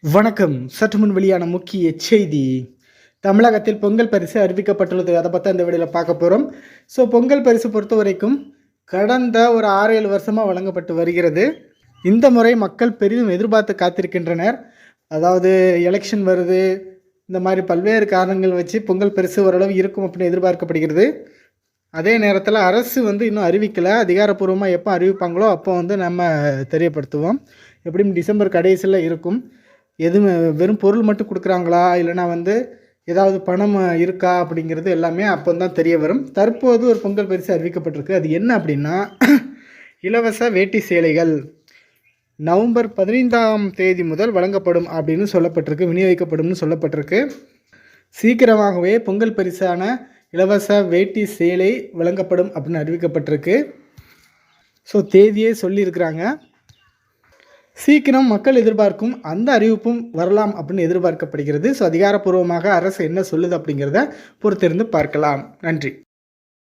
வணக்கம். சற்று முன் வெளியான முக்கிய செய்தி. தமிழகத்தில் பொங்கல் பரிசு அறிவிக்கப்பட்டுள்ளது. அதை பற்றி இந்த வீடியோவில் பார்க்க போகிறோம். பொங்கல் பரிசு பொறுத்த வரைக்கும் கடந்த ஒரு 6-7 வருஷமாக வழங்கப்பட்டு வருகிறது. இந்த முறை மக்கள் பெரிதும் எதிர்பார்த்து காத்திருக்கின்றனர். அதாவது எலெக்ஷன் வருது, இந்த மாதிரி பல்வேறு காரணங்கள் வச்சு பொங்கல் பரிசு ஓரளவு இருக்கும் அப்படின்னு எதிர்பார்க்கப்படுகிறது. அதே நேரத்தில் அரசு இன்னும் அறிவிக்கலை. அதிகாரப்பூர்வமாக எப்போ அறிவிப்பாங்களோ அப்போ நம்ம தெரியப்படுத்துவோம். எப்படியும் டிசம்பர் கடைசியில் இருக்கும். எதுவும் வெறும் பொருள் மட்டும் கொடுக்குறாங்களா, இல்லைனா ஏதாவது பணம் இருக்கா அப்படிங்கிறது எல்லாமே அப்போ தான் தெரிய வரும். தற்போது ஒரு பொங்கல் பரிசு அறிவிக்கப்பட்டிருக்கு. அது என்ன அப்படின்னா, இலவச வேட்டி சேலைகள் நவம்பர் 15ஆம் தேதி முதல் வழங்கப்படும் அப்படின்னு சொல்லப்பட்டிருக்கு, விநியோகிக்கப்படும்னு சொல்லப்பட்டிருக்கு. சீக்கிரமாகவே பொங்கல் பரிசான இலவச வேட்டி சேலை வழங்கப்படும் அப்படின்னு அறிவிக்கப்பட்டிருக்கு. தேதியே சொல்லியிருக்கிறாங்க. சீக்கிரம் மக்கள் எதிர்பார்க்கும் அந்த அறிவிப்பும் வரலாம் அப்படின்னு எதிர்பார்க்கப்படுகிறது. அதிகாரப்பூர்வமாக அரசு என்ன சொல்லுது அப்படிங்கிறத பொறுத்திருந்து பார்க்கலாம். நன்றி.